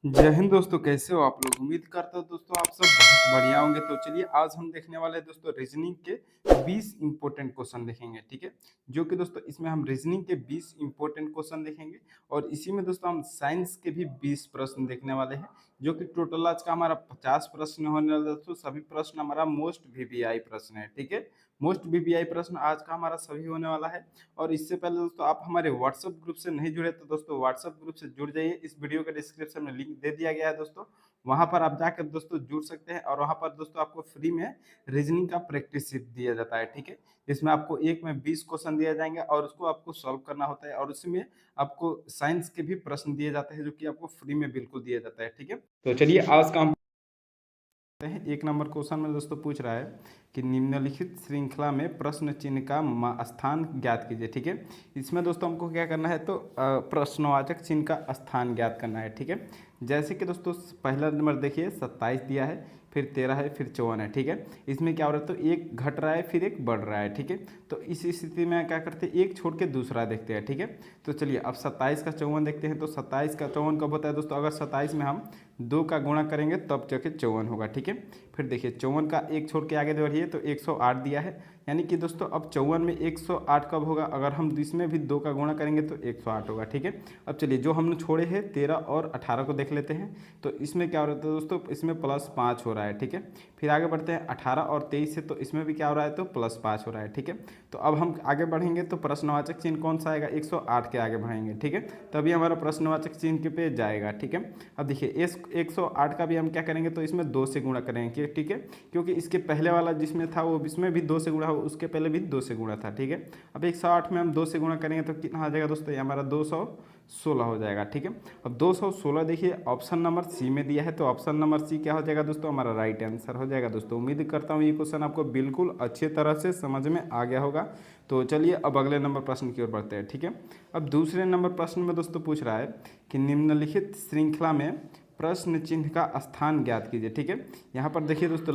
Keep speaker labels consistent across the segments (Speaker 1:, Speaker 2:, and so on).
Speaker 1: जय हिंद दोस्तों, कैसे हो आप लोग। उम्मीद करता हूँ दोस्तों आप सब बहुत बढ़िया होंगे। तो चलिए आज हम देखने वाले हैं दोस्तों रीजनिंग के 20 इंपॉर्टेंट क्वेश्चन देखेंगे, ठीक है। जो कि दोस्तों इसमें हम रीजनिंग के 20 इंपॉर्टेंट क्वेश्चन देखेंगे और इसी में दोस्तों हम साइंस के भी 20 प्रश्न देखने वाले हैं। जो कि टोटल आज का हमारा 50 प्रश्न होने वाला है दोस्तों। सभी प्रश्न हमारा मोस्ट वीवीआई प्रश्न है, ठीक है। मोस्ट वीवीआई प्रश्न आज का हमारा सभी होने वाला है। और इससे पहले दोस्तों आप हमारे व्हाट्सएप ग्रुप से नहीं जुड़े तो दोस्तों व्हाट्सएप ग्रुप से जुड़ जाइए। इस वीडियो के डिस्क्रिप्शन में लिंक दे दिया गया है दोस्तों। वहां पर आप जाकर दोस्तों जुड़ सकते हैं और वहां पर दोस्तों आपको फ्री में रीजनिंग का प्रैक्टिस शीट दिया जाता है, ठीक है। इसमें आपको एक में 20 क्वेश्चन दिया जाएंगे और उसको आपको सॉल्व करना होता है। और उसमें आपको साइंस के भी प्रश्न दिए जाते हैं जो कि आपको फ्री में बिल्कुल दिया जाता है, ठीक है। तो चलिए आज का हम हैं। एक नंबर क्वेश्चन में दोस्तों पूछ रहा है कि निम्नलिखित श्रृंखला में प्रश्न चिन्ह का स्थान ज्ञात कीजिए, ठीक है। इसमें दोस्तों हमको क्या करना है तो प्रश्नवाचक चिन्ह का स्थान ज्ञात करना है, ठीक है। जैसे कि दोस्तों पहला नंबर देखिए 27 दिया है, फिर 13 है, फिर 54 है, ठीक है। इसमें क्या हो रहा है तो एक घट रहा है फिर एक बढ़ रहा है, ठीक है। तो इस स्थिति में क्या करते हैं एक छोड़ के दूसरा देखते हैं, ठीक है। तो चलिए अब 27 का 54 देखते हैं। तो 27 का 54 कब होता है दोस्तों, अगर 27 में हम 2 का गुणा करेंगे तब जाके 54 होगा, ठीक है। फिर देखिए 54 का एक छोड़ के आगे बढ़िए तो 108 दिया है। यानी कि दोस्तों अब 54 में 108 कब होगा, अगर हम इसमें भी 2 का गुणा करेंगे तो 108 होगा, ठीक है। अब चलिए जो हमने छोड़े हैं 13 और 18 को देख लेते हैं। तो इसमें क्या हो रहा है दोस्तों, इसमें +5 हो रहा है, ठीक है। फिर आगे बढ़ते हैं 18 और 23 से, तो इसमें भी क्या हो रहा है तो +5 हो रहा है, ठीक है। तो अब हम आगे बढ़ेंगे तो प्रश्नवाचक चिन्ह कौन सा आएगा, 108 के आगे बढ़ेंगे, ठीक है। तभी हमारा प्रश्नवाचक चिन्ह के पे जाएगा, ठीक है। अब देखिए इस 108 का भी हम क्या करेंगे तो इसमें 2 से गुणा करेंगे, ठीक है। क्योंकि इसके पहले वाला जिसमें था वो इसमें भी 2 से गुणा हो, उसके पहले भी 2 से गुणा था, ठीक है। अब 108 में हम 2 से गुणा करेंगे तो कितना आ जाएगा दोस्तों, ये हमारा 216 हो जाएगा, ठीक है। अब 216 देखिए ऑप्शन नंबर सी में दिया है, तो ऑप्शन नंबर सी क्या हो जाएगा दोस्तों, हमारा राइट आंसर हो जाएगा दोस्तों। उम्मीद करता हूँ ये क्वेश्चन आपको बिल्कुल अच्छे तरह से समझ में आ गया होगा। तो चलिए अब अगले नंबर प्रश्न की ओर बढ़ते हैं, ठीक है। अब दूसरे नंबर प्रश्न में दोस्तों पूछ रहा है कि निम्नलिखित श्रृंखला में प्रश्न चिन्ह का स्थान ज्ञात कीजिए, ठीक है। यहाँ पर देखिए दोस्तों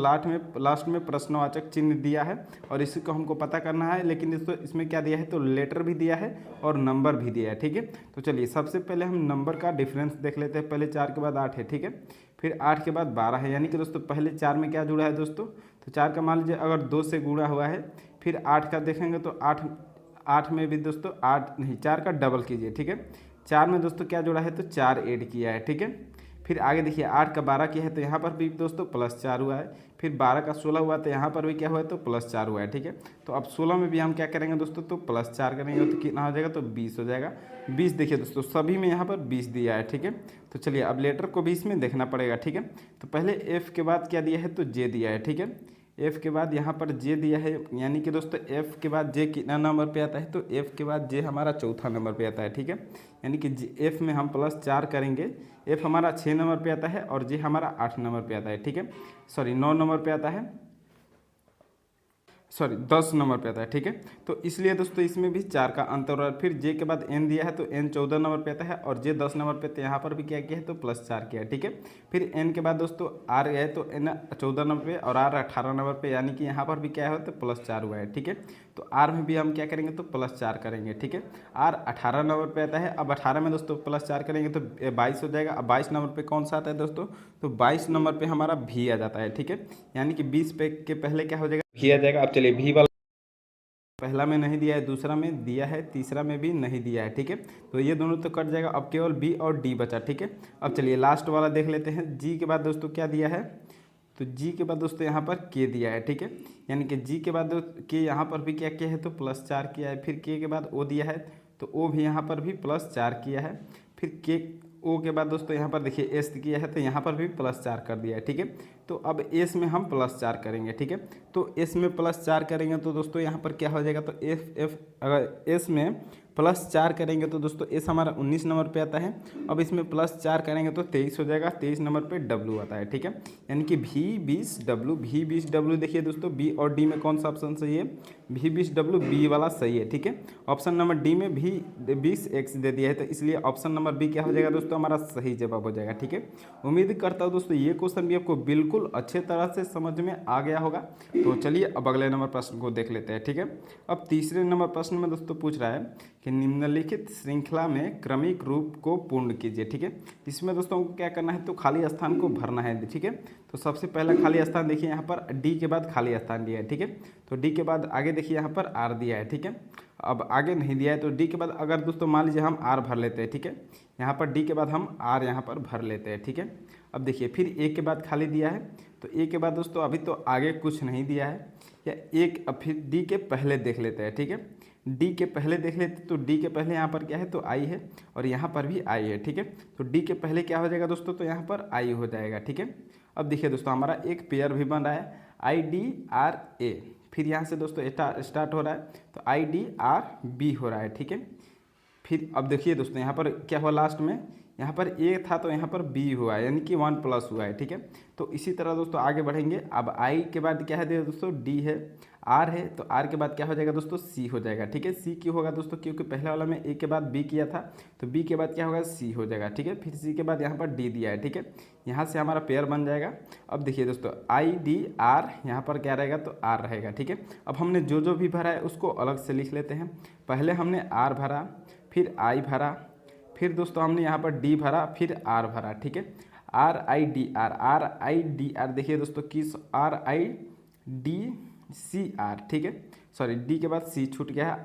Speaker 1: लास्ट में प्रश्नवाचक चिन्ह दिया है और इसी को हमको पता करना है। लेकिन दोस्तों इसमें क्या दिया है तो लेटर भी दिया है और नंबर भी दिया है, ठीक है। तो चलिए सबसे पहले हम नंबर का डिफरेंस देख लेते हैं। पहले 4 के बाद 8 है, ठीक है। फिर 8 के बाद 12 है। यानी कि दोस्तों पहले 4 में क्या जुड़ा है दोस्तों, तो 4 का मान लीजिए अगर 2 से गुणा हुआ है। फिर 8 का देखेंगे तो 8 में भी दोस्तों 8 नहीं 4 का डबल कीजिए, ठीक है। 4 में दोस्तों क्या जुड़ा है तो 4 ऐड किया है, ठीक है। फिर आगे देखिए 8 का 12 किया है तो यहाँ पर भी दोस्तों +4 हुआ है। फिर 12 का 16 हुआ तो यहाँ पर भी क्या हुआ है तो +4 हुआ है, ठीक है। तो अब 16 में भी हम क्या करेंगे दोस्तों तो +4 करेंगे तो कितना हो जाएगा तो 20 हो जाएगा। 20 देखिए दोस्तों सभी में यहाँ पर 20 दिया है, ठीक है। तो चलिए अब लेटर को भी इसमें देखना पड़ेगा, ठीक है। तो पहले एफ के बाद क्या दिया है तो जे दिया है, ठीक है। एफ के बाद यहाँ पर जे दिया है। यानी कि दोस्तों एफ के बाद जे कितना नंबर पे आता है तो एफ के बाद जे हमारा चौथा नंबर पे आता है, ठीक है। यानी कि एफ में हम +4 करेंगे। एफ हमारा 6 नंबर पे आता है और जे हमारा 8 नंबर पे आता है, ठीक है। सॉरी 9 नंबर पे आता है, सॉरी 10 नंबर पे आता है, ठीक है। तो इसलिए दोस्तों इसमें भी 4 का अंतर है। फिर जे के बाद एन दिया है तो एन 14 नंबर पे आता है और जे 10 नंबर पे, तो यहाँ पर भी क्या किया है तो +4 किया है, ठीक है। फिर एन के बाद दोस्तों आर है तो एन 14 नंबर पे और आर 18 नंबर पे, यानी कि यहाँ पर भी क्या है तो +4 हुआ है, ठीक है। तो आर में भी हम क्या करेंगे तो +4 करेंगे, ठीक है। आर 18 नंबर पे आता है। अब 18 में दोस्तों +4 करेंगे तो 22 हो जाएगा। अब 22 नंबर पे कौन सा आता है दोस्तों, तो 22 नंबर पे हमारा भी आ जाता है, ठीक है। यानी कि 20 पे के पहले क्या हो जाएगा भी आ जाएगा। अब चलिए भी वाला पहला में नहीं दिया है, दूसरा में दिया है, तीसरा में भी नहीं दिया है, ठीक है। तो ये दोनों तो कट जाएगा। अब केवल बी और डी बचा, ठीक है। अब चलिए लास्ट वाला देख लेते हैं। जी के बाद दोस्तों क्या दिया है तो जी के बाद दोस्तों यहाँ पर के दिया है, ठीक है। यानी कि जी के बाद के यहाँ पर भी क्या किया है तो +4 किया है। फिर के बाद ओ दिया है तो ओ भी यहाँ पर भी +4 किया है। फिर के ओ के बाद दोस्तों यहाँ पर देखिए एस किया है तो यहाँ पर भी +4 कर दिया है, ठीक है। तो अब एस में हम +4 करेंगे, ठीक है। तो एस में +4 करेंगे तो दोस्तों यहाँ पर क्या हो जाएगा तो एफ अगर एस में +4 करेंगे तो दोस्तों एस हमारा 19 नंबर पे आता है। अब इसमें +4 करेंगे तो 23 हो जाएगा। 23 नंबर पे डब्लू आता है, ठीक है। यानी कि V20W देखिए दोस्तों बी और डी में कौन सा ऑप्शन सही है, V20W बी वाला सही है, ठीक है। ऑप्शन नंबर डी में V20X दे दिया है तो इसलिए ऑप्शन नंबर बी क्या हो जाएगा दोस्तों हमारा सही जवाब हो जाएगा, ठीक है। उम्मीद करता हूँ दोस्तों ये क्वेश्चन भी आपको बिल्कुल अच्छे तरह से समझ में आ गया होगा। तो चलिए अब अगले नंबर प्रश्न को देख लेते हैं, ठीक है। अब तीसरे नंबर प्रश्न में दोस्तों पूछ रहा है कि निम्नलिखित श्रृंखला में क्रमिक रूप को पूर्ण कीजिए। ठीक है, इसमें दोस्तों हमको क्या करना है, तो खाली स्थान को भरना है। ठीक है, तो सबसे पहला खाली स्थान देखिए यहाँ पर डी के बाद खाली स्थान दिया है। ठीक है, तो डी के बाद आगे देखिए यहाँ पर आर दिया है। ठीक है, अब आगे नहीं दिया है तो डी के बाद अगर दोस्तों मान लीजिए हम आर भर लेते हैं। ठीक है, यहाँ पर डी के बाद हम आर यहाँ पर भर लेते हैं। ठीक है, अब देखिए फिर ए के बाद खाली दिया है, तो ए के बाद दोस्तों अभी तो आगे कुछ नहीं दिया है, या एक अब फिर डी के पहले देख लेते हैं। ठीक है, डी के पहले देख लेते तो डी के पहले यहाँ पर क्या है, तो आई है, और यहाँ पर भी आई है। ठीक है, तो डी के पहले क्या हो जाएगा दोस्तों, तो यहाँ पर आई हो जाएगा। ठीक है, अब देखिए दोस्तों हमारा एक पेयर भी बन रहा है आई डी आर ए, फिर यहाँ से दोस्तों स्टार्ट हो रहा है तो आई डी आर बी हो रहा है। ठीक है, फिर अब देखिए दोस्तों यहाँ पर क्या हुआ, लास्ट में यहाँ पर ए था तो यहाँ पर बी हुआ है, यानी कि 1 प्लस हुआ है। ठीक है, तो इसी तरह दोस्तों आगे बढ़ेंगे। अब आई के बाद क्या है दोस्तों, डी है, आर है, तो आर के बाद क्या हो जाएगा दोस्तों, सी हो जाएगा। ठीक है, सी क्यों होगा दोस्तों, क्योंकि पहले वाला में ए के बाद बी किया था, तो बी के बाद क्या होगा, सी हो जाएगा। ठीक है, फिर सी के बाद यहाँ पर डी दिया है। ठीक है, यहाँ से हमारा पेयर बन जाएगा। अब देखिए दोस्तों आई डी आर, यहाँ पर क्या रहेगा, तो आर रहेगा। ठीक है, अब हमने जो जो भी भरा है उसको अलग से लिख लेते हैं। पहले हमने आर भरा, फिर आई भरा, फिर दोस्तों हमने यहाँ पर डी भरा, फिर आर भरा। ठीक है, R I D R, R I D R, देखिए दोस्तों किस, R I D C R. ठीक है, सॉरी डी के बाद सी छूट गया है,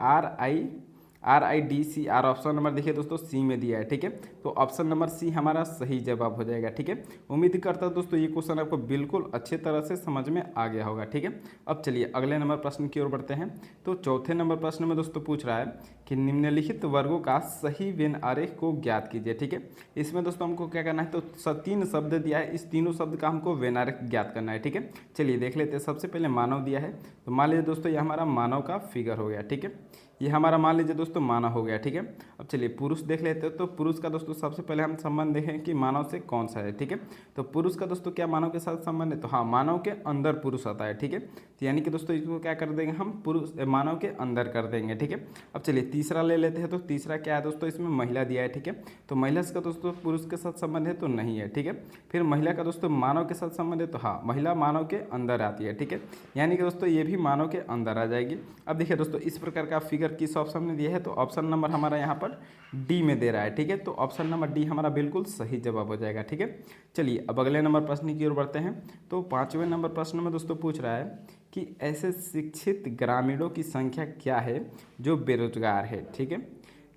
Speaker 1: R I D C R, option number देखिए दोस्तों सी में दिया है। ठीक है, तो ऑप्शन नंबर सी हमारा सही जवाब हो जाएगा। ठीक है, उम्मीद करता हूं दोस्तों ये क्वेश्चन आपको बिल्कुल अच्छे तरह से समझ में आ गया होगा। ठीक है, अब चलिए अगले नंबर प्रश्न की ओर बढ़ते हैं। तो चौथे नंबर प्रश्न में दोस्तों पूछ रहा है कि निम्नलिखित वर्गों का सही वेन आरेख को ज्ञात कीजिए। ठीक है, इसमें दोस्तों हमको क्या करना है, तो 3 शब्द दिया है, इस तीनों शब्द का हमको वेन आरेख ज्ञात करना है। ठीक है, चलिए देख लेते हैं। सबसे पहले मानव दिया है, तो मान लीजिए दोस्तों ये हमारा मानव का फिगर हो गया। ठीक है, ये हमारा मान लीजिए दोस्तों मानव हो गया। ठीक है, अब चलिए पुरुष देख लेते हैं। तो पुरुष का दोस्तों सबसे पहले हम संबंध देखें कि मानव से कौन सा है। ठीक है, तो पुरुष का दोस्तों क्या मानव के साथ संबंध है, तो हाँ मानव के अंदर पुरुष आता है। ठीक है, तो यानी कि दोस्तों इसको क्या कर देंगे हम, पुरुष मानव के अंदर कर देंगे। ठीक है, अब चलिए तीसरा ले लेते हैं। तो तीसरा क्या है दोस्तों, इसमें महिला दिया है। ठीक है, तो महिला का दोस्तों पुरुष के साथ संबंध है तो नहीं है। ठीक है, फिर महिला का दोस्तों मानव के साथ संबंध है, तो हाँ महिला मानव के अंदर आती है। ठीक है, यानी कि दोस्तों ये भी मानव के अंदर आ जाएगी। अब देखिए दोस्तों इस प्रकार का फिगर किस ऑप्शन में दिया है, तो ऑप्शन नंबर हमारा यहाँ पर डी में दे रहा है। ठीक है, तो ऑप्शन नंबर डी हमारा बिल्कुल सही जवाब हो जाएगा। ठीक है, चलिए अब अगले नंबर प्रश्न की ओर बढ़ते हैं। तो 5वें नंबर प्रश्न में दोस्तों पूछ रहा है कि ऐसे शिक्षित ग्रामीणों की संख्या क्या है जो बेरोजगार है। ठीक है,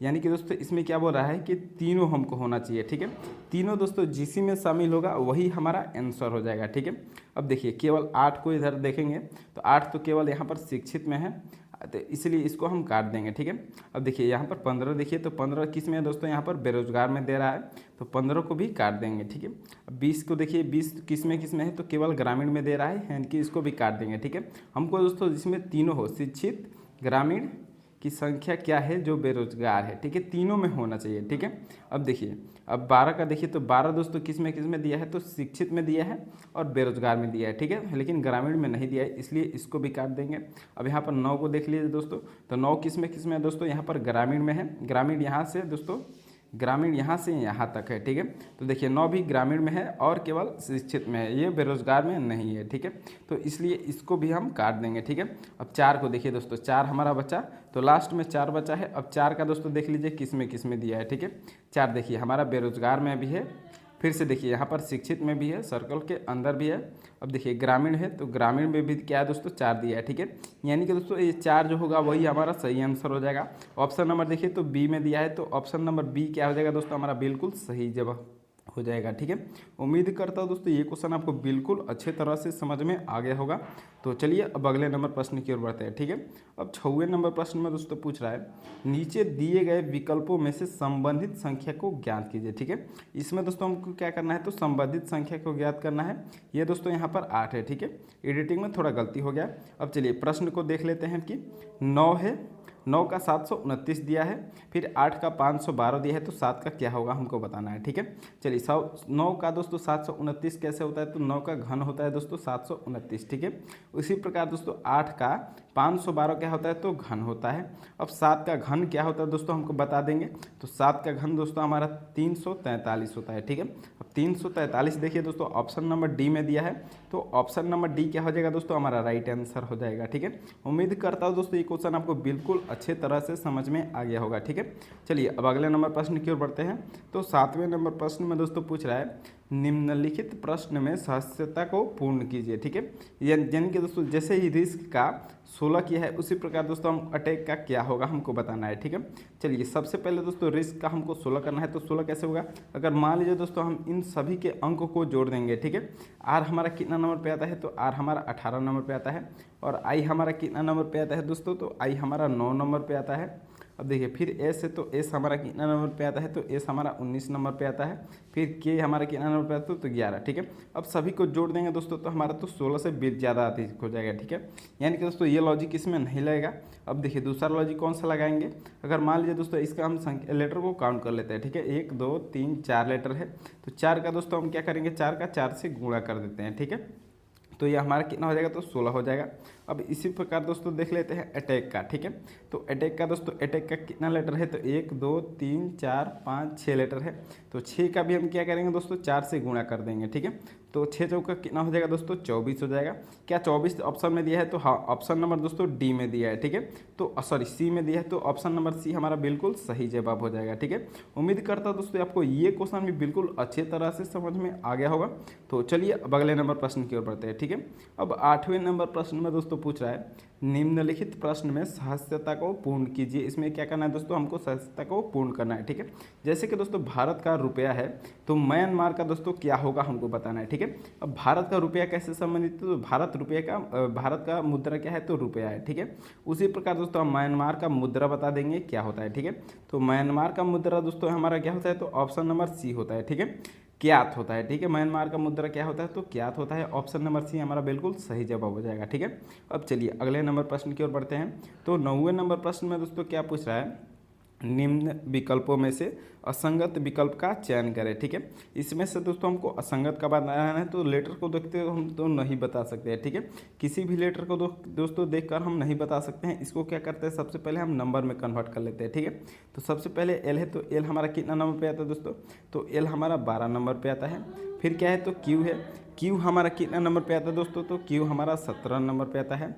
Speaker 1: यानी कि दोस्तों इसमें क्या बोल रहा है कि तीनों हमको होना चाहिए। ठीक है, तीनों दोस्तों जिसी में शामिल होगा वही हमारा आंसर हो जाएगा। ठीक है, अब देखिए केवल 8 को इधर देखेंगे तो 8 तो केवल यहाँ पर शिक्षित में है, तो इसलिए इसको हम काट देंगे। ठीक है, अब देखिए यहाँ पर 15 देखिए, तो 15 किस में है दोस्तों, यहाँ पर बेरोजगार में दे रहा है, तो 15 को भी काट देंगे। ठीक है, अब 20 को देखिए, 20 किस में है, तो केवल ग्रामीण में दे रहा है, यानी कि इसको भी काट देंगे। ठीक है, हमको दोस्तों जिसमें तीनों हो, शिक्षित, ग्रामीण की संख्या क्या है जो बेरोजगार है। ठीक है, तीनों में होना चाहिए। ठीक है, अब देखिए अब 12 का देखिए, तो 12 दोस्तों किस में दिया है, तो शिक्षित में दिया है और बेरोजगार में दिया है। ठीक है, लेकिन ग्रामीण में नहीं दिया है, इसलिए इसको भी काट देंगे। अब यहाँ पर 9 को देख लीजिए दोस्तों, तो 9 किस में है दोस्तों, यहाँ पर ग्रामीण में है, ग्रामीण यहाँ से दोस्तों, ग्रामीण यहाँ से यहाँ तक है। ठीक है, तो देखिए 9 भी ग्रामीण में है और केवल शिक्षित में है, ये बेरोजगार में नहीं है। ठीक है, तो इसलिए इसको भी हम काट देंगे। ठीक है, अब 4 को देखिए दोस्तों, 4 हमारा बचा, तो लास्ट में 4 बचा है। अब 4 का दोस्तों देख लीजिए किस में दिया है। ठीक है, 4 देखिए हमारा बेरोजगार में भी है, फिर से देखिए यहाँ पर शिक्षित में भी है, सर्कल के अंदर भी है। अब देखिए ग्रामीण है, तो ग्रामीण में भी क्या है दोस्तों, 4 दिया है। ठीक है, यानी कि दोस्तों ये 4 जो होगा वही हमारा सही आंसर हो जाएगा। ऑप्शन नंबर देखिए तो बी में दिया है, तो ऑप्शन नंबर बी क्या हो जाएगा दोस्तों, हमारा बिल्कुल सही जवाब हो जाएगा। ठीक है, उम्मीद करता हूँ दोस्तों ये क्वेश्चन आपको बिल्कुल अच्छे तरह से समझ में आ गया होगा। तो चलिए अब अगले नंबर प्रश्न की ओर बढ़ते हैं। ठीक है, अब 6वें नंबर प्रश्न में दोस्तों पूछ रहा है नीचे दिए गए विकल्पों में से संबंधित संख्या को ज्ञात कीजिए। ठीक है, इसमें दोस्तों हमको क्या करना है, तो संबंधित संख्या को ज्ञात करना है। ये दोस्तों यहाँ पर 8 है। ठीक है, एडिटिंग में थोड़ा गलती हो गया। अब चलिए प्रश्न को देख लेते हैं कि 9 है, 9 का 729 दिया है, फिर 8 का 512 दिया है, तो 7 का क्या होगा हमको बताना है। ठीक है, चलिए 9 का दोस्तों 729 कैसे होता है, तो 9 का घन होता है दोस्तों 729। ठीक है, उसी प्रकार दोस्तों 8 का 512 क्या होता है तो घन होता है। अब 7 का घन क्या होता है दोस्तों हमको बता देंगे। तो 7 का घन दोस्तों हमारा 343 होता है, ठीक है। अब 343 देखिए दोस्तों ऑप्शन नंबर डी में दिया है, तो ऑप्शन नंबर डी क्या हो जाएगा दोस्तों हमारा राइट आंसर हो जाएगा, ठीक है। उम्मीद करता हूँ दोस्तों ये क्वेश्चन आपको बिल्कुल अच्छे तरह से समझ में आ गया होगा, ठीक है। चलिए अब अगले नंबर प्रश्न की ओर बढ़ते हैं। तो 7वें नंबर प्रश्न में दोस्तों पूछ रहा है निम्नलिखित प्रश्न में सदस्यता को पूर्ण कीजिए, ठीक है। यानी कि दोस्तों जैसे ही रिस्क का 16 किया है उसी प्रकार दोस्तों हम अटैक का क्या होगा हमको बताना है, ठीक है। चलिए सबसे पहले दोस्तों रिस्क का हमको 16 करना है, तो 16 कैसे होगा। अगर मान लीजिए दोस्तों हम इन सभी के अंकों को जोड़ देंगे, ठीक है। आर हमारा कितना नंबर पे आता है, तो आर हमारा 18 नंबर पे आता है। और आई हमारा कितना नंबर पे आता है दोस्तों, तो आई हमारा 9 नंबर पे आता है। अब देखिए फिर एस है, तो एस हमारा कितना नंबर पे आता है, तो एस हमारा 19 नंबर पे आता है। फिर के हमारा कितना नंबर पे आता है, तो 11, ठीक है। अब सभी को जोड़ देंगे दोस्तों तो हमारा तो 16 से 20 ज़्यादा अधिक हो जाएगा, ठीक है। यानी कि दोस्तों ये लॉजिक इसमें नहीं लगेगा। अब देखिए दूसरा लॉजिक कौन सा लगाएंगे। अगर मान लीजिए दोस्तों इसका हम लेटर को काउंट कर लेते हैं, ठीक है। 1 2 3 4 लेटर है, तो 4 का दोस्तों हम क्या करेंगे, 4 का 4 से गुणा कर देते हैं, ठीक है। तो ये हमारा कितना हो जाएगा, तो 16 हो जाएगा। अब इसी प्रकार दोस्तों देख लेते हैं अटैक का, ठीक है। तो अटैक का दोस्तों अटैक का कितना लेटर है, तो 1 2 3 4 5 6 लेटर है। तो 6 का भी हम क्या करेंगे दोस्तों 4 से गुणा कर देंगे, ठीक है। तो 6 चौका कितना हो जाएगा दोस्तों 24 हो जाएगा। क्या 24 ऑप्शन में दिया है, तो हाँ ऑप्शन नंबर दोस्तों डी में दिया है, ठीक है। तो सॉरी सी में दिया है, तो ऑप्शन नंबर सी हमारा बिल्कुल सही जवाब हो जाएगा, ठीक है। उम्मीद करता हूँ दोस्तों आपको ये क्वेश्चन भी बिल्कुल अच्छे तरह से समझ में आ गया होगा। तो चलिए अब अगले नंबर प्रश्न की ओर बढ़ते हैं, ठीक है। अब 8वें नंबर प्रश्न में दोस्तों पूछ रहा है निम्नलिखित प्रश्न में सदस्यता को पूर्ण कीजिए। इसमें क्या करना है दोस्तों हमको सदस्यता को पूर्ण करना है, ठीक है। जैसे कि दोस्तों भारत का रुपया है, तो म्यांमार का दोस्तों क्या होगा हमको बताना है, ठीक है। अब भारत का रुपया कैसे संबंधित है, तो भारत का मुद्रा क्या है, तो रुपया है, ठीक है। उसी प्रकार दोस्तों हम म्यांमार का मुद्रा बता देंगे क्या होता है, ठीक है। तो म्यांमार का मुद्रा दोस्तों हमारा क्या होता है, तो ऑप्शन नंबर सी होता है, ठीक है। ज्ञात होता है, ठीक है। म्यांमार का मुद्रा क्या होता है, तो ज्ञात होता है। ऑप्शन नंबर सी हमारा बिल्कुल सही जवाब हो जाएगा, ठीक है। अब चलिए अगले नंबर प्रश्न की ओर बढ़ते हैं। तो 9वें नंबर प्रश्न में दोस्तों क्या पूछ रहा है निम्न विकल्पों में से असंगत विकल्प का चयन करें, ठीक है। इसमें से दोस्तों हमको असंगत का बताना है, तो लेटर को देखते हुए हम तो नहीं बता सकते हैं, ठीक है। किसी भी लेटर को दोस्तों देखकर हम नहीं बता सकते हैं। इसको क्या करते हैं सबसे पहले हम नंबर में कन्वर्ट कर लेते हैं, ठीक है। तो सबसे पहले एल है, तो एल हमारा कितना नंबर पे आता है दोस्तों, तो एल हमारा 12 नंबर पे आता है। फिर क्या है, तो क्यू है, क्यू हमारा कितना नंबर पे आता है दोस्तों, तो क्यू हमारा 17 नंबर पे आता है।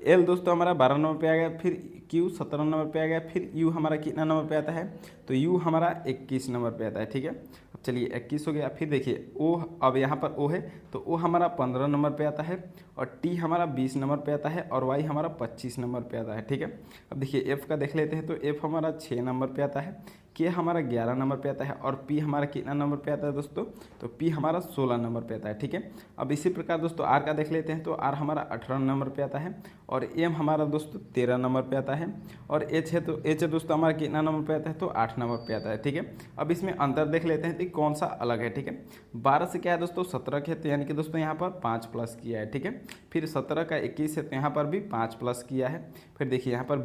Speaker 1: एल दोस्तों हमारा 12 नंबर पे आ गया, फिर क्यू 17 नंबर पे आ गया, फिर यू हमारा कितना नंबर पे आता है, तो यू हमारा 21 नंबर पे आता है, ठीक है। अब चलिए 21 हो गया। फिर देखिए ओ, अब यहाँ पर ओ है, तो ओ हमारा 15 नंबर पे आता है, और टी हमारा 20 नंबर पे आता है, और वाई हमारा 25 नंबर पे आता है, ठीक है। अब देखिए एफ़ का देख लेते हैं, तो एफ़ हमारा 6 नंबर पे आता है, के हमारा 11 नंबर पे आता है, और पी हमारा कितना नंबर पे आता है दोस्तों, तो पी हमारा 16 नंबर पे आता है, ठीक है। अब इसी प्रकार दोस्तों आर का देख लेते हैं, तो आर हमारा 18 नंबर पे आता है, और एम हमारा दोस्तों 13 नंबर पे आता है, और एच है, तो एच दोस्तों हमारा कितना नंबर पे आता है, तो 8 नंबर पे आता है, ठीक है। अब इसमें अंतर देख लेते हैं कि कौन सा अलग है, ठीक है। 12 से क्या है दोस्तों 17 के, तो यानी कि दोस्तों यहाँ पर 5 प्लस किया है, ठीक है। फिर 17 का 21 है, तो यहाँ पर भी 5 प्लस किया है। फिर देखिए यहाँ पर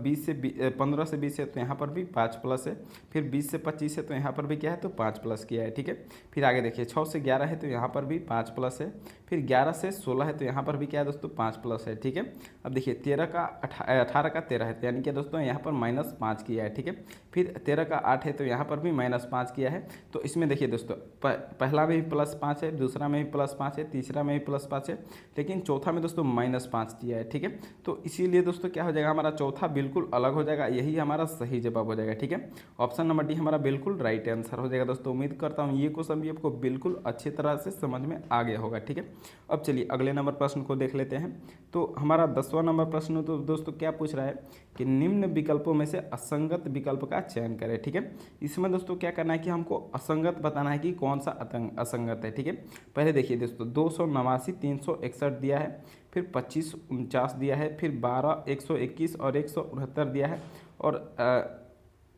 Speaker 1: 15 से 20 है, तो यहाँ पर भी 5 प्लस है। फिर 20 से 25 है, तो यहाँ पर भी क्या है, तो 5 प्लस किया है, ठीक है। फिर आगे देखिए 6 से 11 है, तो यहाँ पर भी 5 प्लस है। फिर 11 से 16 है, तो यहाँ पर भी क्या है दोस्तों 5 प्लस है, ठीक है। अब देखिए 18 का 13 है, तो यानी कि दोस्तों यहाँ पर -5 किया है, ठीक है। फिर 13 का 8 है, तो यहाँ पर भी -5 किया है। तो इसमें देखिए दोस्तों पहला में भी +5 है, दूसरा में भी +5 है, तीसरा में भी +5 है, लेकिन चौथा में दोस्तों -5 किया है, ठीक है। तो इसीलिए दोस्तों क्या हो जाएगा हमारा चौथा बिल्कुल अलग हो जाएगा, यही हमारा सही जवाब हो जाएगा, ठीक है। ऑप्शन नंबर डी हमारा बिल्कुल राइट आंसर हो जाएगा दोस्तों। उम्मीद करता हूँ ये क्वेश्चन भी आपको बिल्कुल अच्छी तरह से समझ में आ गया होगा, ठीक है। अब चलिए अगले नंबर प्रश्न को देख लेते हैं। तो हमारा 10वां नंबर प्रश्न तो दोस्तों क्या पूछ रहा है कि निम्न विकल्पों में से असंगत विकल्प का चयन करें, ठीक है। इसमें दोस्तों क्या करना है कि हमको असंगत बताना है कि कौन सा असंगत है, ठीक है। पहले देखिए दोस्तों 289 361 दिया है, फिर 25 49 दिया है, फिर 12 121 और 169 दिया है, और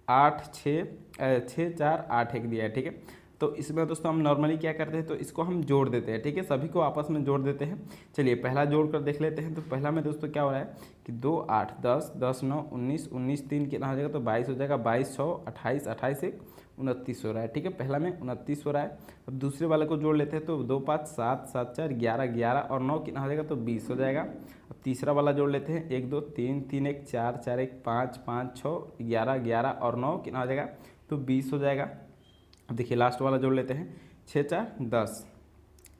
Speaker 1: 8 6 6 4 8 1 दिया है, ठीक है। तो इसमें दोस्तों हम नॉर्मली क्या करते हैं, तो इसको हम जोड़ देते हैं, ठीक है। सभी को आपस में जोड़ देते हैं। चलिए पहला जोड़ कर देख लेते हैं। तो पहला में दोस्तों क्या हो रहा है कि 2 8 10 10 9 19 19 3 कितना हो जाएगा, तो 22 हो जाएगा। 22 6 28 28 1 29 हो रहा है, ठीक है। पहला में 29 हो रहा है। अब दूसरे वाले को जोड़ लेते हैं तो 2 5 7 7 4 11, 11 और 9 कितना हो जाएगा तो 20 हो जाएगा। अब तीसरा वाला जोड़ लेते हैं 1 2 3 3 1 4 4 1 5 5 6 11, 11 और 9 कितना हो जाएगा तो 20 हो जाएगा। अब देखिए लास्ट वाला जोड़ लेते हैं 6 4 10,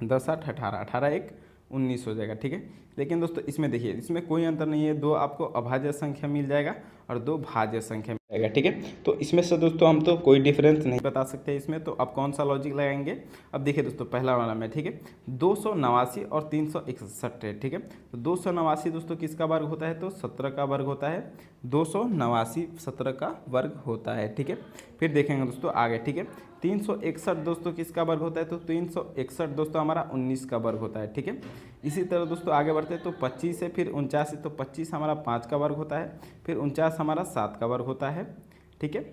Speaker 1: 10 8 18, 18 1 19 हो जाएगा, ठीक है। लेकिन दोस्तों इसमें देखिए इसमें कोई अंतर नहीं है, 2 आपको अभाज्य संख्या मिल जाएगा और 2 भाज्य संख्या मिल जाएगा, ठीक है। तो इसमें से दोस्तों हम तो कोई डिफरेंस नहीं बता सकते इसमें, तो अब कौन सा लॉजिक लगाएंगे। अब देखिए दोस्तों पहला वाला में, ठीक है, 289 और 361 है, ठीक है। तो 289 दोस्तों किसका वर्ग होता है तो 17 का वर्ग होता है। 289 17 का वर्ग होता है, ठीक है। फिर देखेंगे दोस्तों आगे, ठीक है। 361 दोस्तों किसका वर्ग होता है तो 361 दोस्तों हमारा 19 का वर्ग होता है, ठीक है। इसी तरह दोस्तों आगे बढ़ते हैं तो 25 है, फिर 49 है, तो 25 हमारा 5 का वर्ग होता है, फिर 49 हमारा 7 का वर्ग होता है, ठीक है।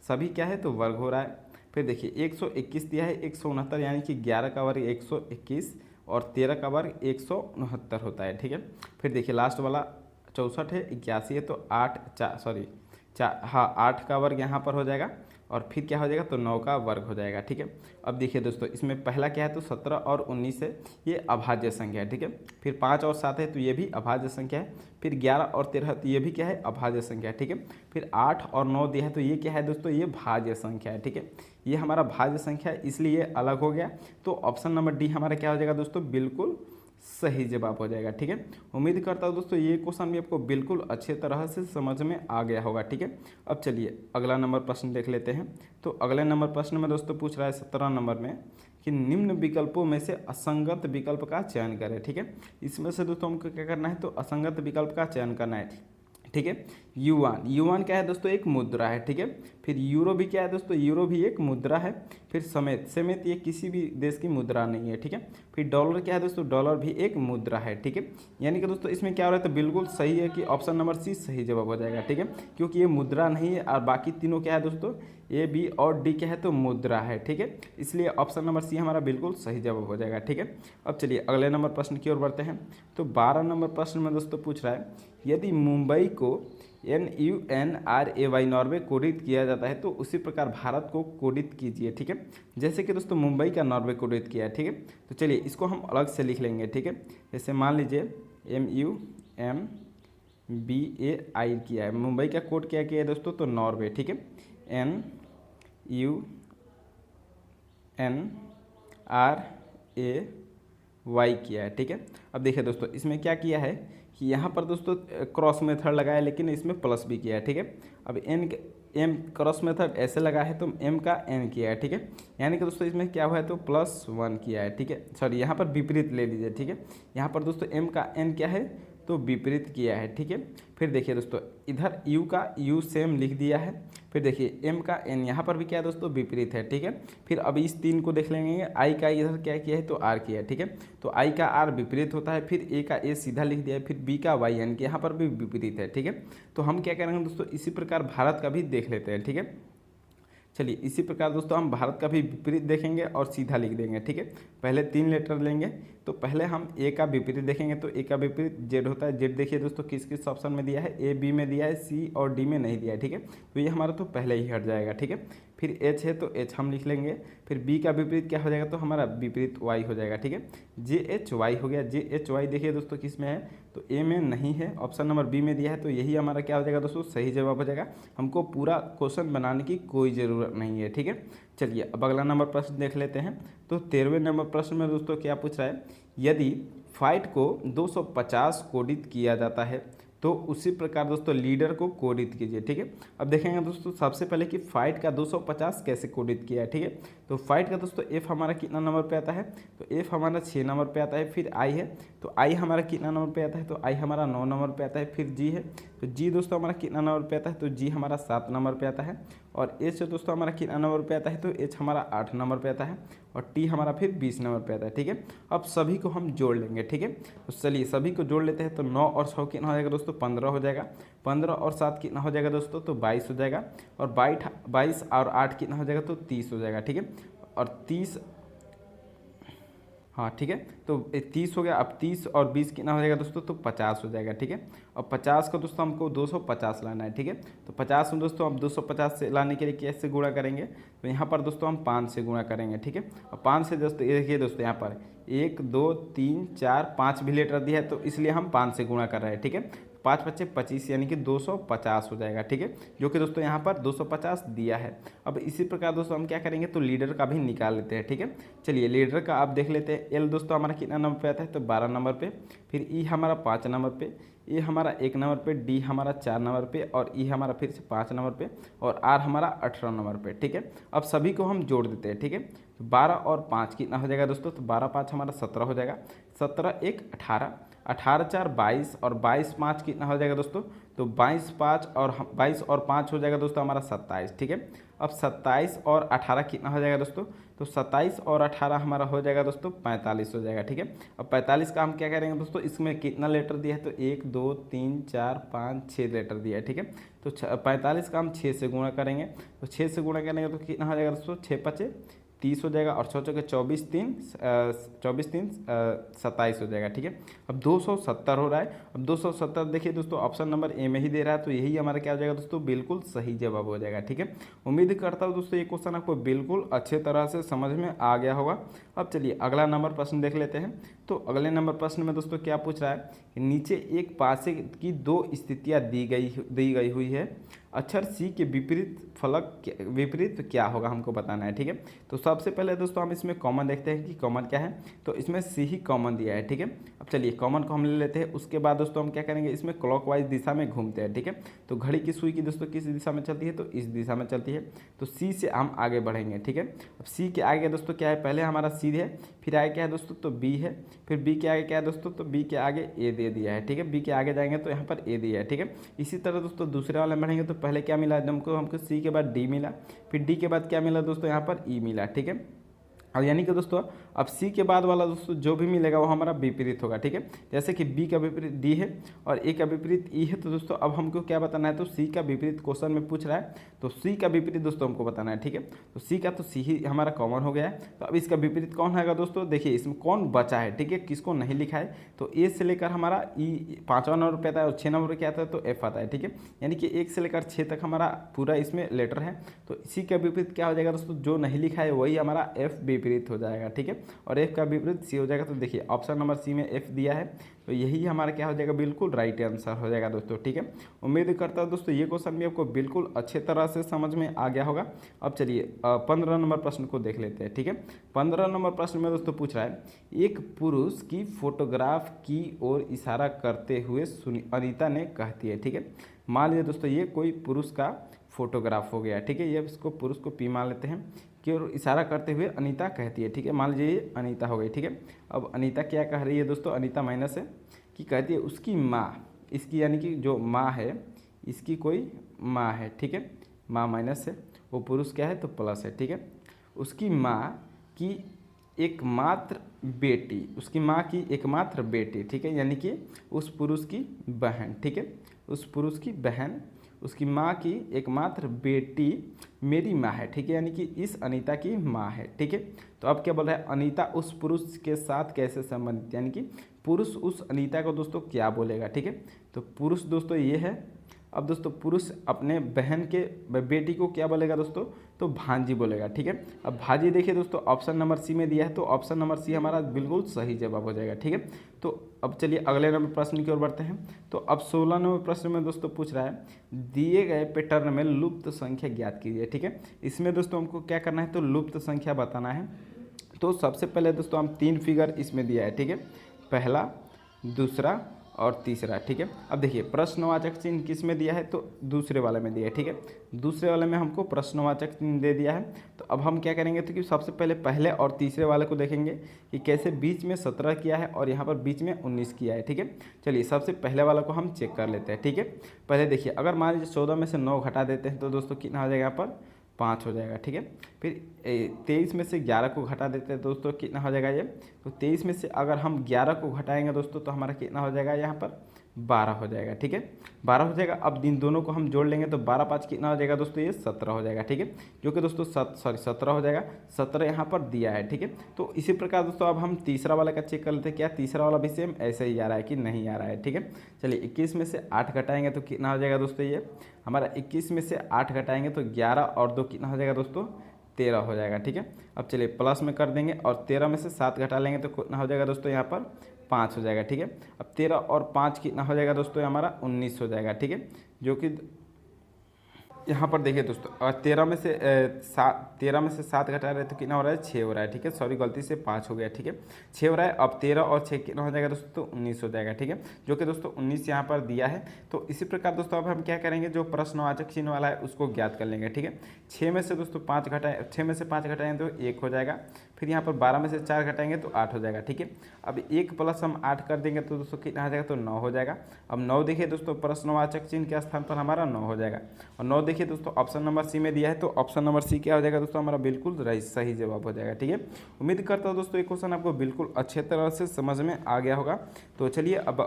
Speaker 1: सभी क्या है तो वर्ग हो रहा है। फिर देखिए 121 दिया है, 169 यानी कि 11 का वर्ग 121 और 13 का वर्ग 169 होता है, ठीक है। फिर देखिए लास्ट वाला 64 है, 81 है, तो 8 का वर्ग यहाँ पर हो जाएगा और फिर क्या हो जाएगा तो 9 का वर्ग हो जाएगा, ठीक है। अब देखिए दोस्तों इसमें पहला क्या है तो 17 और 19 है, ये अभाज्य संख्या है, ठीक है। फिर 5 और 7 है तो ये भी अभाज्य संख्या है। फिर 11 और 13 तो ये भी क्या है अभाज्य संख्या है, ठीक है। फिर 8 और 9 दिया है तो ये क्या है दोस्तों ये भाज्य संख्या है, ठीक है। ये हमारा भाज्य संख्या है इसलिए ये अलग हो गया। तो ऑप्शन नंबर डी हमारा क्या हो जाएगा दोस्तों बिल्कुल सही जवाब हो जाएगा, ठीक है। उम्मीद करता हूँ दोस्तों ये क्वेश्चन भी आपको बिल्कुल अच्छे तरह से समझ में आ गया होगा, ठीक है। अब चलिए अगला नंबर प्रश्न देख लेते हैं। तो अगले नंबर प्रश्न में दोस्तों पूछ रहा है 17 नंबर में कि निम्न विकल्पों में से असंगत विकल्प का चयन करें, ठीक है। इसमें से दोस्तों हमको क्या करना है तो असंगत विकल्प का चयन करना है, ठीक है। युआन क्या है दोस्तों एक मुद्रा है, ठीक है। फिर यूरो भी क्या है दोस्तों यूरो भी एक मुद्रा है। फिर समेत ये किसी भी देश की मुद्रा नहीं है, ठीक है। फिर डॉलर क्या है दोस्तों डॉलर भी एक मुद्रा है, ठीक है। यानी कि दोस्तों इसमें क्या हो रहा है तो बिल्कुल सही है कि ऑप्शन नंबर सी सही जवाब हो जाएगा, ठीक है। क्योंकि ये मुद्रा नहीं है और बाकी तीनों क्या है दोस्तों ए बी और डी क्या है तो मुद्रा है, ठीक है। इसलिए ऑप्शन नंबर सी हमारा बिल्कुल सही जवाब हो जाएगा, ठीक है। अब चलिए अगले नंबर प्रश्न की ओर बढ़ते हैं। तो 12 नंबर प्रश्न में दोस्तों पूछ रहा है यदि मुंबई को NUNRAY नॉर्वे कोडित किया जाता है तो उसी प्रकार भारत को कोडित कीजिए, ठीक है। जैसे कि दोस्तों मुंबई का नॉर्वे कोडित किया है, ठीक है। तो चलिए इसको हम अलग से लिख लेंगे, ठीक है। जैसे मान लीजिए MUMBAI किया है, मुंबई का कोड क्या किया है दोस्तों तो नॉर्वे, ठीक है। NUNRAY किया है, ठीक है। अब देखिए दोस्तों इसमें क्या किया है कि यहाँ पर दोस्तों क्रॉस मेथड लगाया लेकिन इसमें प्लस भी किया है, ठीक है। अब एम क्रॉस मेथड ऐसे लगा है तो एम का एन किया है, ठीक है। यानी कि दोस्तों इसमें क्या हुआ है तो +1 किया है, ठीक है। सॉरी यहाँ पर विपरीत ले लीजिए, ठीक है। यहाँ पर दोस्तों एम का एन क्या है तो विपरीत किया है, ठीक है। फिर देखिए दोस्तों इधर यू का यू सेम लिख दिया है। फिर देखिए एम का एन यहाँ पर भी क्या है दोस्तों विपरीत है, ठीक है। फिर अब इस 3 को देख लेंगे, आई का इधर क्या किया है तो आर किया है, ठीक है। तो आई का आर विपरीत होता है, फिर ए का ए सीधा लिख दिया है, फिर बी का वाई यानी कि यहाँ पर भी विपरीत है, ठीक है। तो हम क्या करेंगे दोस्तों इसी प्रकार भारत का भी देख लेते हैं, ठीक है। चलिए इसी प्रकार दोस्तों हम भारत का भी विपरीत देखेंगे और सीधा लिख देंगे, ठीक है। पहले 3 लेटर लेंगे तो पहले हम ए का विपरीत देखेंगे तो ए का विपरीत जेड होता है। जेड देखिए दोस्तों किस किस ऑप्शन में दिया है ए बी में दिया है सी और डी में नहीं दिया है, ठीक है। तो ये हमारा तो पहले ही हट जाएगा, ठीक है। फिर एच है तो एच हम लिख लेंगे। फिर बी का विपरीत क्या हो जाएगा तो हमारा विपरीत वाई हो जाएगा, ठीक है। JHY हो गया। JHY देखिए दोस्तों किस में है तो ए में नहीं है, ऑप्शन नंबर बी में दिया है, तो यही हमारा क्या हो जाएगा दोस्तों सही जवाब हो जाएगा। हमको पूरा क्वेश्चन बनाने की कोई ज़रूरत नहीं है, ठीक है। चलिए अब अगला नंबर प्रश्न देख लेते हैं। तो 13वें नंबर प्रश्न में दोस्तों क्या पूछ रहा है यदि फाइट को 250 कोडित किया जाता है तो उसी प्रकार दोस्तों लीडर को कोडित कीजिए, ठीक है। अब देखेंगे दोस्तों सबसे पहले कि फाइट का 250 कैसे कोडित किया है, ठीक है। तो फाइट का दोस्तों एफ हमारा कितना नंबर पे आता है तो एफ हमारा 6 नंबर पे आता है। फिर आई है तो आई हमारा कितना नंबर पे आता है तो आई हमारा 9 नंबर पे आता है। फिर जी है तो जी दोस्तों हमारा कितना नंबर पे आता है तो जी हमारा 7 नंबर पे आता है। और एच दोस्तों हमारा कितना नंबर पे आता है तो एच हमारा 8 नंबर पे आता है। और टी हमारा फिर 20 नंबर पे आता है, ठीक है। अब सभी को हम जोड़ लेंगे, ठीक है। तो चलिए सभी को जोड़ लेते हैं तो 9 और 6 कितना हो जाएगा दोस्तों 15 हो जाएगा। 15 और 7 कितना हो जाएगा दोस्तों तो 22 हो जाएगा। और 22 और 8 कितना हो जाएगा तो 30 हो जाएगा, ठीक है। और 30 हाँ ठीक है। तो 30 हो गया। अब 30 और 20 कितना हो जाएगा दोस्तों, तो 50 हो जाएगा। ठीक है। अब 50 को दोस्तों हमको 250 लाना है। ठीक है। तो 50 में दोस्तों हम 250 से लाने के लिए कैसे गुणा करेंगे, तो यहाँ पर दोस्तों हम 5 से गुणा करेंगे। ठीक है। और 5 से दोस्तों ये देखिए दोस्तों यहाँ पर 1 2 3 4 5 भी लेटर दिया है, तो इसलिए हम 5 से गुणा कर रहे हैं। ठीक है। 5 पच्चे 25 यानी कि 250 हो जाएगा। ठीक है। जो कि दोस्तों यहाँ पर 250 दिया है। अब इसी प्रकार दोस्तों हम क्या करेंगे, तो लीडर का भी निकाल लेते हैं। ठीक है। चलिए लीडर का आप देख लेते हैं। एल दोस्तों हमारा कितना नंबर पे आता है, तो 12 नंबर पे। फिर ई हमारा 5 नंबर पे, ए हमारा 1 नंबर पे, डी हमारा 4 नंबर पे, और ई हमारा फिर से 5 नंबर पे, और आर हमारा 18 नंबर पे। ठीक है। अब सभी को हम जोड़ देते हैं। ठीक है। 12 और 5 कितना हो जाएगा दोस्तों, तो 12 5 हमारा 17 हो जाएगा। 17 1 18, 18 4 22, और 22 5 कितना हो जाएगा दोस्तों, तो 22 5 और 22 और 5 हो जाएगा दोस्तों हमारा 27। ठीक है। अब 27 और 18 कितना हो जाएगा दोस्तों, तो 27 और 18 हमारा हो जाएगा दोस्तों 45 हो जाएगा। ठीक है। अब 45 का हम क्या करेंगे दोस्तों, इसमें कितना लेटर दिया है, तो 1 2 3 4 5 6 लेटर दिया है। ठीक है। तो 45 का हम 6 से गुणा करेंगे। तो 6 से गुणा करेंगे तो कितना हो जाएगा दोस्तों, 6 5 30 हो जाएगा, और 6 चौके 24 3 27 हो जाएगा। ठीक है। अब 270 हो रहा है। अब 270 देखिए दोस्तों ऑप्शन नंबर ए में ही दे रहा है, तो यही हमारा क्या हो जाएगा दोस्तों, बिल्कुल सही जवाब हो जाएगा। ठीक है। उम्मीद करता हूँ दोस्तों ये क्वेश्चन आपको बिल्कुल अच्छे तरह से समझ में आ गया होगा। अब चलिए अगला नंबर प्रश्न देख लेते हैं। तो अगले नंबर प्रश्न में दोस्तों क्या पूछ रहा है कि नीचे एक पासे की 2 स्थितियाँ दी गई हुई है, अक्षर सी के विपरीत क्या होगा हमको बताना है। ठीक है। तो सबसे पहले दोस्तों हम इसमें कॉमन देखते हैं कि कॉमन क्या है। तो इसमें सी ही कॉमन दिया है। ठीक है। अब चलिए कॉमन को हम ले लेते हैं। उसके बाद दोस्तों हम क्या करेंगे, इसमें क्लॉकवाइज दिशा में घूमते हैं। ठीक है। तो घड़ी की सुई की दोस्तों किस दिशा में चलती है, तो इस दिशा में चलती है। तो सी से हम आगे बढ़ेंगे। ठीक है। अब सी के आगे दोस्तों क्या है, पहले हमारा सी है, फिर आगे क्या है दोस्तों, तो बी है, फिर बी के आगे क्या है दोस्तों, तो बी के आगे ए दे दिया है। ठीक है। बी के आगे जाएंगे तो यहाँ पर ए दिया है। ठीक है। इसी तरह दोस्तों दूसरे वाले में बढ़ेंगे तो पहले क्या मिला हमको सी के बाद डी मिला, फिर डी के बाद क्या मिला दोस्तों, यहाँ पर ई मिला। ठीक है। अब यानी कि दोस्तों अब सी के बाद वाला दोस्तों जो भी मिलेगा वो हमारा विपरीत होगा। ठीक है। जैसे कि बी का विपरीत डी है और ए का विपरीत ई है, तो दोस्तों अब हमको क्या बताना है, तो सी का विपरीत क्वेश्चन में पूछ रहा है, तो सी का विपरीत दोस्तों हमको बताना है। ठीक है। तो सी का तो सी ही हमारा कॉमन हो गया है। तो अब इसका विपरीत कौन है दोस्तों, देखिए इसमें कौन बचा है। ठीक है। किसको नहीं लिखा है, तो ए से लेकर हमारा ई 5वां नंबर पे आता है और 6 नंबर पे क्या आता है, तो एफ आता है। ठीक है। यानी कि 1 से लेकर 6 तक हमारा पूरा इसमें लेटर है। तो सी का विपरीत क्या हो जाएगा दोस्तों, जो नहीं लिखा है वही हमारा एफ विपरीत हो जाएगा। ठीक है। और एफ का विपरीत सी हो जाएगा। तो देखिए ऑप्शन नंबर सी में एफ दिया है, तो यही हमारा क्या हो जाएगा, बिल्कुल राइट आंसर हो जाएगा दोस्तों। ठीक है। उम्मीद करता हूँ दोस्तों ये क्वेश्चन भी आपको बिल्कुल अच्छे तरह से समझ में आ गया होगा। अब चलिए 15 नंबर प्रश्न को देख लेते हैं। ठीक है। 15 नंबर प्रश्न में दोस्तों पूछ रहा है, एक पुरुष की फोटोग्राफ की ओर इशारा करते हुए अनीता ने कहती है। ठीक है। मान लीजिए दोस्तों ये कोई पुरुष का फोटोग्राफ हो गया। ठीक है। ये इसको पुरुष को पी मान लेते हैं कि और इशारा करते हुए अनीता कहती है। ठीक है। मान लीजिए ये अनीता हो गई। ठीक है। अब अनीता क्या कह रही है दोस्तों, अनीता माइनस है कि कहती है उसकी माँ, इसकी यानी कि जो माँ है इसकी कोई माँ है। ठीक है। माँ माइनस है, वो पुरुष क्या है तो प्लस है। ठीक है। उसकी माँ की एकमात्र बेटी, उसकी माँ की एकमात्र बेटी। ठीक है। यानी कि उस पुरुष की बहन। ठीक है। उस पुरुष की बहन, उसकी माँ की एकमात्र बेटी मेरी माँ है। ठीक है। यानी कि इस अनीता की माँ है। ठीक है। तो अब क्या बोल रहा है, अनीता उस पुरुष के साथ कैसे संबंधित, यानी कि पुरुष उस अनीता को दोस्तों क्या बोलेगा। ठीक है। तो पुरुष दोस्तों ये है। अब दोस्तों पुरुष अपने बहन के बेटी को क्या बोलेगा दोस्तों, तो भांजी बोलेगा। ठीक है। अब भांजी देखिए दोस्तों ऑप्शन नंबर सी में दिया है, तो ऑप्शन नंबर सी हमारा बिल्कुल सही जवाब हो जाएगा। ठीक है। तो अब चलिए अगले नंबर प्रश्न की ओर बढ़ते हैं। तो अब 16 नंबर प्रश्न में दोस्तों पूछ रहा है, दिए गए पैटर्न में लुप्त संख्या ज्ञात कीजिए। ठीक है। इसमें दोस्तों हमको क्या करना है, तो लुप्त संख्या बताना है। तो सबसे पहले दोस्तों हम 3 फिगर इसमें दिया है। ठीक है। पहला, दूसरा और तीसरा। ठीक है। अब देखिए प्रश्नवाचक चिन्ह किस में दिया है, तो दूसरे वाले में दिया है। ठीक है। दूसरे वाले में हमको प्रश्नवाचक चिन्ह दे दिया है। तो अब हम क्या करेंगे, तो कि सबसे पहले और तीसरे वाले को देखेंगे कि कैसे बीच में 17 किया है और यहाँ पर बीच में 19 किया है। ठीक है। चलिए सबसे पहले वाला को हम चेक कर लेते हैं। ठीक है। पहले देखिए अगर मान लीजिए 14 में से 9 घटा देते हैं तो दोस्तों कितना हो जाएगा, यहाँ पर 5 हो जाएगा। ठीक है। फिर 23 में से 11 को घटा देते हैं दोस्तों, कितना हो जाएगा ये, तो 23 में से अगर हम 11 को घटाएंगे दोस्तों तो हमारा कितना हो जाएगा, यहाँ पर 12 हो जाएगा, ठीक है, 12 हो जाएगा। अब इन दोनों को हम जोड़ लेंगे तो 12 5 कितना हो जाएगा दोस्तों, ये 17 हो जाएगा, ठीक है, जो कि दोस्तों 17 हो जाएगा, 17 यहाँ पर दिया है, ठीक है। तो इसी प्रकार दोस्तों अब हम तीसरा वाला का चेक कर लेते हैं, क्या तीसरा वाला भी सेम ऐसे ही आ रहा है कि नहीं आ रहा है, ठीक है। चलिए 21 में से 8 घटाएंगे तो कितना हो जाएगा दोस्तों, ये हमारा 21 में से 8 घटाएंगे तो 11 और 2 कितना हो जाएगा दोस्तों, 13 हो जाएगा, ठीक है। अब चलिए प्लस में कर देंगे और 13 में से 7 घटा लेंगे तो कितना हो जाएगा दोस्तों, यहाँ पर 5 हो जाएगा, ठीक है। अब 13 और 5 कितना हो जाएगा दोस्तों, हमारा 19 हो जाएगा, ठीक है, जो कि यहाँ पर देखिए दोस्तों, और 13 में से 7 घटा रहे तो कितना हो रहा है, 6 हो रहा है, ठीक है, सॉरी गलती से 5 हो गया, ठीक है, 6 हो रहा है। अब 13 और 6 कितना हो जाएगा दोस्तों, तो 19 हो जाएगा, ठीक है, जो कि दोस्तों 19 यहाँ पर दिया है। तो इसी प्रकार दोस्तों अब हम क्या करेंगे, जो प्रश्नवाचक चिन्ह वाला है उसको ज्ञात कर लेंगे, ठीक है। 6 में से दोस्तों 5 घटाएं, 6 में से 5 घटाएंगे तो 1 हो जाएगा, फिर यहाँ पर 12 में से 4 घटाएंगे तो 8 हो जाएगा, ठीक है। अब 1 प्लस हम 8 कर देंगे तो दोस्तों कितना आ जाएगा, तो 9 हो जाएगा। अब 9 देखिए दोस्तों प्रश्नवाचक चिन्ह के स्थान पर हमारा 9 हो जाएगा, और 9 देखिए दोस्तों ऑप्शन नंबर सी में दिया है, तो ऑप्शन नंबर सी क्या हो जाएगा दोस्तों, हमारा बिल्कुल सही जवाब हो जाएगा, ठीक है। उम्मीद करता हूँ दोस्तों ये क्वेश्चन आपको बिल्कुल अच्छे तरह से समझ में आ गया होगा। तो चलिए अब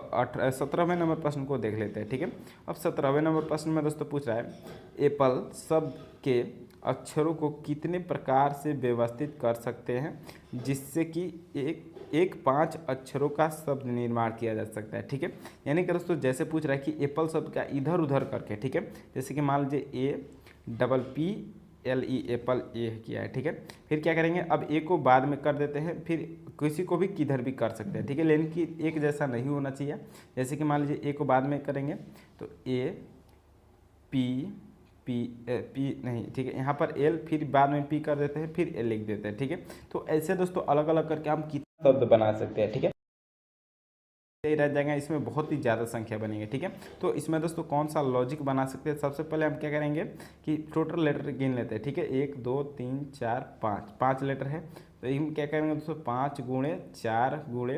Speaker 1: 17वें नंबर प्रश्न को देख लेते हैं, ठीक है। अब 17वें नंबर प्रश्न में दोस्तों पूछ रहा है, एप्पल शब्द के अक्षरों को कितने प्रकार से व्यवस्थित कर सकते हैं जिससे कि एक 5 अक्षरों का शब्द निर्माण किया जा सकता है, ठीक है। यानी कि दोस्तों जैसे पूछ रहा है कि एप्पल शब्द का इधर उधर करके, ठीक है, जैसे कि मान लीजिए APPLE एप्पल ए किया है, ठीक है। फिर क्या करेंगे, अब ए को बाद में कर देते हैं, फिर किसी को भी किधर भी कर सकते हैं, ठीक है, लेकिन कि एक जैसा नहीं होना चाहिए। जैसे कि मान लीजिए ए को बाद में करेंगे तो पी नहीं, ठीक है, यहाँ पर एल, फिर बाद में पी कर देते हैं, फिर एल लिख देते हैं, ठीक है। तो ऐसे दोस्तों अलग अलग करके हम कितना शब्द बना सकते हैं, ठीक है, यही रह जाएगा, इसमें बहुत ही ज़्यादा संख्या बनेगी, ठीक है। तो इसमें दोस्तों कौन सा लॉजिक बना सकते हैं, सबसे पहले हम क्या करेंगे कि टोटल लेटर गिन लेते हैं, ठीक है, 1 2 3 4 5 लेटर है, तो हम क्या करेंगे दोस्तों 5 गुणे 4 गुणे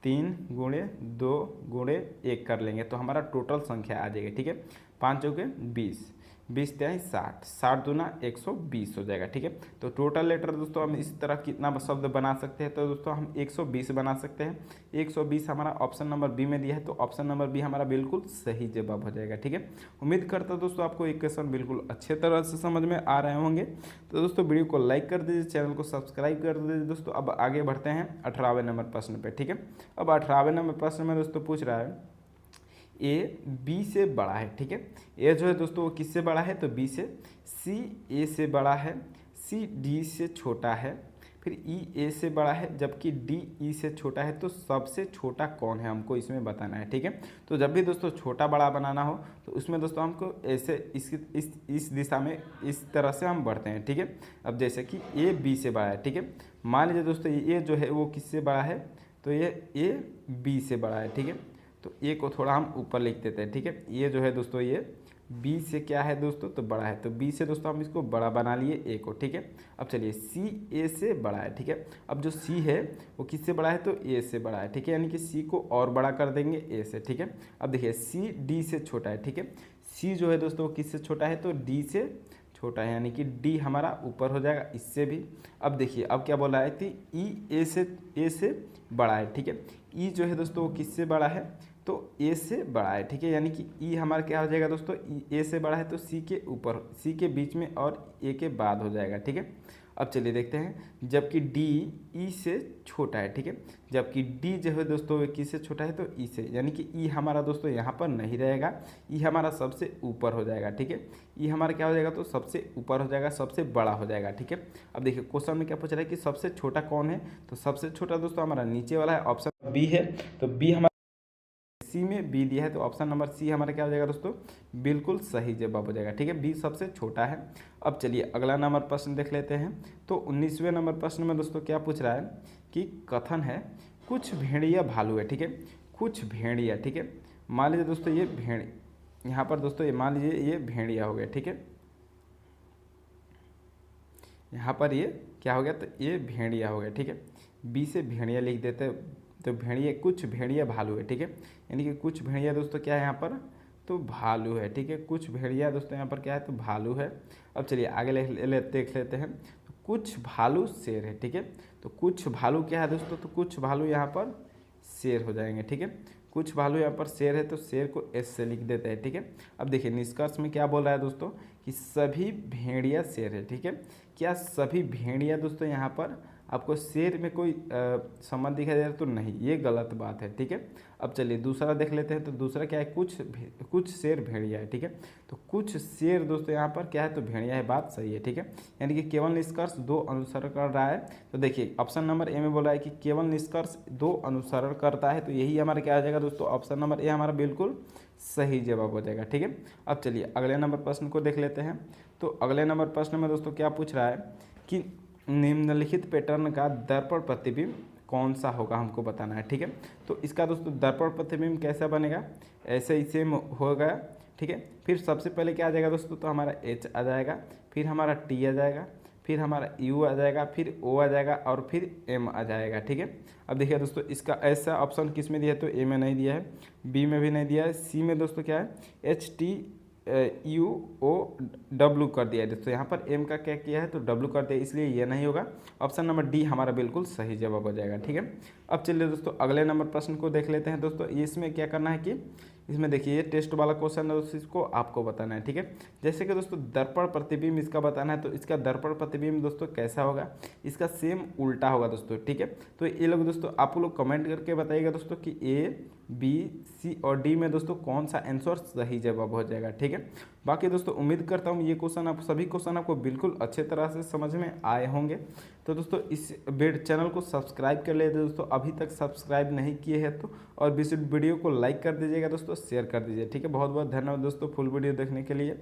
Speaker 1: 3 गुणे 2 गुणे 1 कर लेंगे, तो हमारा टोटल संख्या आ जाएगी, ठीक है। 5 चौके 20, 20 तिहाई 60, 60 दूना 120 हो जाएगा, ठीक है। तो टोटल लेटर दोस्तों हम इस तरह कितना शब्द बना सकते हैं, तो दोस्तों हम 120 बना सकते हैं। 120 हमारा ऑप्शन नंबर बी में दिया है, तो ऑप्शन नंबर बी हमारा बिल्कुल सही जवाब हो जाएगा, ठीक है। उम्मीद करता हूँ दोस्तों आपको एक क्वेश्चन बिल्कुल अच्छे तरह से समझ में आ रहे होंगे। तो दोस्तों वीडियो को लाइक कर दीजिए, चैनल को सब्सक्राइब कर दीजिए दोस्तों। अब आगे बढ़ते हैं 18वें नंबर प्रश्न पर, ठीक है। अब 18वें नंबर प्रश्न में दोस्तों पूछ रहा है, ए बी से बड़ा है, ठीक है, ए जो है दोस्तों वो किससे बड़ा है, तो बी से, सी ए से बड़ा है, सी डी से छोटा है, फिर ई ए से बड़ा है, जबकि डी ई से छोटा है। तो सबसे छोटा कौन है हमको इसमें बताना है, ठीक है। तो जब भी दोस्तों छोटा बड़ा बनाना हो तो उसमें दोस्तों हमको ऐसे इस दिशा में इस तरह से हम बढ़ते हैं, ठीक है। अब जैसे कि ए बी से बड़ा है, ठीक है, मान लीजिए दोस्तों ये जो है वो किससे बड़ा है, तो ये ए बी से बड़ा है, ठीक है। तो ए को थोड़ा हम ऊपर लिख देते हैं, ठीक है। ये जो है दोस्तों ये बी से क्या है दोस्तों, तो बड़ा है, तो बी से दोस्तों हम इसको बड़ा बना लिए ए को, ठीक है। अब चलिए सी ए से बड़ा है, ठीक है। अब जो सी है वो किससे बड़ा है, तो ए से बड़ा है, ठीक है, यानी कि सी को और बड़ा कर देंगे ए से, ठीक है। अब देखिए सी डी से छोटा है, ठीक है, सी जो है दोस्तों वो किससे छोटा है, तो डी से छोटा है, यानी कि डी हमारा ऊपर हो जाएगा इससे भी। अब देखिए अब क्या बोला है कि ई ए से बड़ा है, ठीक है, ई जो है दोस्तों वो किससे बड़ा है, तो ए से बड़ा है, ठीक है, यानी कि ई हमारा क्या हो जाएगा दोस्तों, ए से बड़ा है तो सी के ऊपर, सी के बीच में और ए के बाद हो जाएगा, ठीक है। अब चलिए देखते हैं, जबकि डी ई से छोटा है, ठीक है, जबकि डी जो है दोस्तों किससे छोटा है, तो ई से, यानी कि ई हमारा दोस्तों यहाँ पर नहीं रहेगा, ई हमारा सबसे ऊपर हो जाएगा, ठीक है। ई हमारा क्या हो जाएगा, तो सबसे ऊपर हो जाएगा, सबसे बड़ा हो जाएगा, ठीक है। अब देखिए क्वेश्चन में क्या पूछ रहा है कि सबसे छोटा कौन है, तो सबसे छोटा दोस्तों हमारा नीचे वाला है, ऑप्शन बी है, तो बी हमारा सी में बी दिया है, तो ऑप्शन नंबर सी हमारा क्या हो जाएगा दोस्तों, बिल्कुल सही जवाब हो जाएगा, ठीक है, बी सबसे छोटा है। अब चलिए अगला नंबर प्रश्न देख लेते हैं। तो 19वें नंबर प्रश्न में दोस्तों क्या पूछ रहा है कि कथन है, कुछ भेड़िया भालू है, ठीक है, कुछ भेड़िया, ठीक है, मान लीजिए दोस्तों ये भेड़, यहाँ पर दोस्तों ये मान लीजिए ये भेड़िया हो गया, ठीक है, यहाँ पर ये क्या हो गया, तो ये भेड़िया हो गया, ठीक है, बी से भेड़िया लिख देते हैं, तो भेड़िया, कुछ भेड़िया भालू है, ठीक है, यानी कि कुछ भेड़िया दोस्तों क्या है यहाँ पर, तो भालू है, ठीक है, कुछ भेड़िया दोस्तों यहाँ पर क्या है, तो भालू है। अब चलिए आगे देख लेते हैं, तो कुछ भालू शेर है, ठीक है, तो कुछ भालू क्या है दोस्तों, तो कुछ भालू यहाँ पर शेर हो जाएंगे, ठीक है। कुछ वैल्यू यहाँ पर शेर है तो शेर को एस से लिख देते हैं, ठीक है। अब देखिए निष्कर्ष में क्या बोल रहा है दोस्तों कि सभी भेड़िया शेर है, ठीक है। क्या सभी भेड़िया दोस्तों यहाँ पर आपको शेर में कोई संबंध दिखाई दे रहा है तो नहीं, ये गलत बात है, ठीक है। अब चलिए दूसरा देख लेते हैं। तो दूसरा क्या है, कुछ शेर भेड़िया है, ठीक है। तो कुछ शेर दोस्तों यहाँ पर क्या है तो भेड़िया है, बात सही है, ठीक है। यानी कि केवल निष्कर्ष दो अनुसरण कर रहा है। तो देखिए ऑप्शन नंबर ए में बोला है कि केवल निष्कर्ष दो अनुसरण करता है, तो यही हमारा क्या आ जाएगा दोस्तों, ऑप्शन नंबर ए हमारा बिल्कुल सही जवाब हो जाएगा, ठीक है। अब चलिए अगले नंबर प्रश्न को देख लेते हैं। तो अगले नंबर प्रश्न में दोस्तों क्या पूछ रहा है कि निम्नलिखित पैटर्न का दर्पण प्रतिबिंब कौन सा होगा, हमको बताना है, ठीक है। तो इसका दोस्तों दर्पण प्रतिबिंब कैसा बनेगा, ऐसे ही सेम होगा, ठीक है। फिर सबसे पहले क्या आ जाएगा दोस्तों, तो हमारा एच आ जाएगा, फिर हमारा टी आ जाएगा, फिर हमारा यू आ जाएगा, फिर ओ आ जाएगा और फिर एम आ जाएगा, ठीक है। अब देखिए दोस्तों इसका ऐसा ऑप्शन किस में दिया है, तो ए में नहीं दिया है, बी में भी नहीं दिया है, सी में दोस्तों क्या है एच टी यू ओ डब्लू कर दिया है दोस्तों। यहाँ पर एम का क्या किया है तो डब्लू कर दिया, इसलिए ये नहीं होगा। ऑप्शन नंबर डी हमारा बिल्कुल सही जवाब हो जाएगा, ठीक है। अब चलिए दोस्तों अगले नंबर प्रश्न को देख लेते हैं दोस्तों। इसमें क्या करना है कि इसमें देखिए ये टेस्ट वाला क्वेश्चन है दोस्तों, इसको आपको बताना है, ठीक है। जैसे कि दोस्तों दर्पण प्रतिबिंब इसका बताना है, तो इसका दर्पण प्रतिबिंब दोस्तों कैसा होगा, इसका सेम उल्टा होगा दोस्तों, ठीक है। तो ये लोग दोस्तों आप लोग कमेंट करके बताइएगा दोस्तों कि ए बी सी और डी में दोस्तों कौन सा आंसर सही जवाब हो जाएगा, ठीक है। बाकी दोस्तों उम्मीद करता हूँ ये क्वेश्चन आप सभी क्वेश्चन आपको बिल्कुल अच्छे तरह से समझ में आए होंगे। तो दोस्तों इस चैनल को सब्सक्राइब कर लेते दोस्तों, अभी तक सब्सक्राइब नहीं किए हैं तो, और वीडियो को लाइक कर दीजिएगा दोस्तों, शेयर कर दीजिए, ठीक है। बहुत बहुत धन्यवाद दोस्तों फुल वीडियो देखने के लिए।